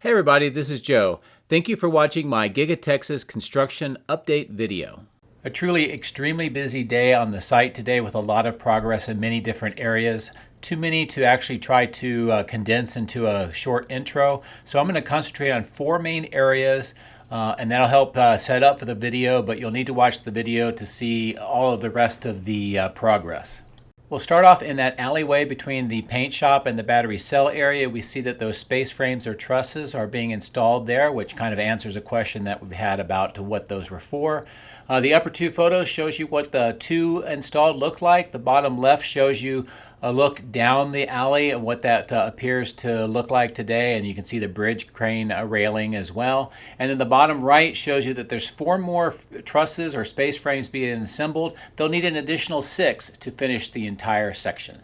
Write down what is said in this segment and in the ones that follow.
Hey everybody, this is Joe. Thank you for watching my Giga Texas construction update video. A truly extremely busy day on the site today with a lot of progress in many different areas. Too many to actually try to condense into a short intro. So I'm going to concentrate on four main areas and that'll help set up for the video, but you'll need to watch the video to see all of the rest of the progress. We'll start off in that alleyway between the paint shop and the battery cell area. We see that those space frames or trusses are being installed there, which kind of answers a question that we've had about what those were for. The upper two photos shows you what the two installed look like. The bottom left shows you a look down the alley and what that appears to look like today, and you can see the bridge crane railing as well. And then the bottom right shows you that there's four more trusses or space frames being assembled. They'll need an additional 6 to finish the entire section.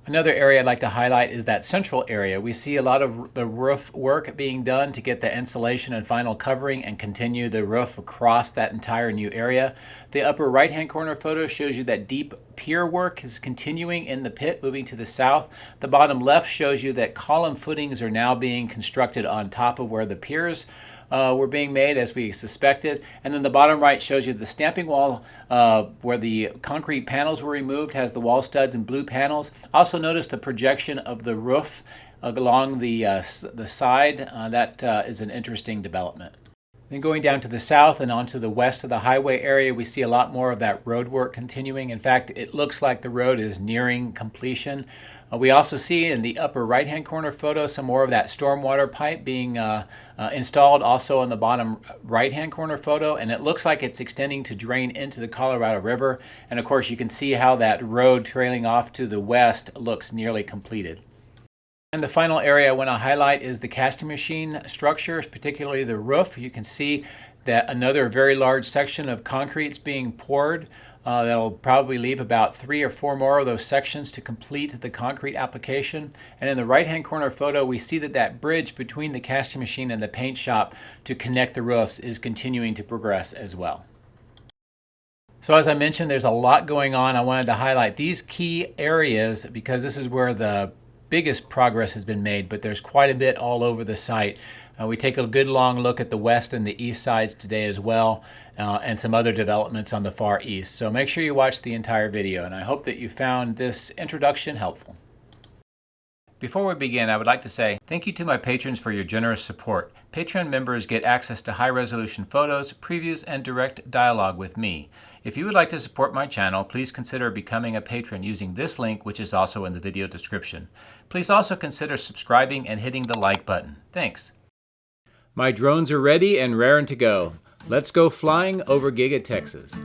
Another area I'd like to highlight is that central area. We see a lot of the roof work being done to get the insulation and final covering and continue the roof across that entire new area. The upper right hand corner photo shows you that deep pier work is continuing in the pit, moving to the south. The bottom left shows you that column footings are now being constructed on top of where the piers were being made, as we suspected. And then the bottom right shows you the stamping wall where the concrete panels were removed has the wall studs and blue panels. Also notice the projection of the roof along the side. That is an interesting development. Then going down to the south and onto the west of the highway area, we see a lot more of that road work continuing. In fact, it looks like the road is nearing completion. We also see in the upper right-hand corner photo some more of that stormwater pipe being installed also on the bottom right-hand corner photo, and it looks like it's extending to drain into the Colorado River. And of course, you can see how that road trailing off to the west looks nearly completed. And the final area I want to highlight is the casting machine structures, particularly the roof. You can see that another very large section of concrete is being poured. That'll probably leave about 3 or 4 more of those sections to complete the concrete application. And in the right-hand corner photo, we see that that bridge between the casting machine and the paint shop to connect the roofs is continuing to progress as well. So as I mentioned, there's a lot going on. I wanted to highlight these key areas because this is where the biggest progress has been made, but there's quite a bit all over the site. We take a good long look at the west and the east sides today as well, and some other developments on the far east. So make sure you watch the entire video, and I hope that you found this introduction helpful. Before we begin, I would like to say thank you to my patrons for your generous support. Patreon members get access to high-resolution photos, previews, and direct dialogue with me. If you would like to support my channel, please consider becoming a patron using this link, which is also in the video description. Please also consider subscribing and hitting the like button. Thanks. My drones are ready and raring to go. Let's go flying over Giga Texas.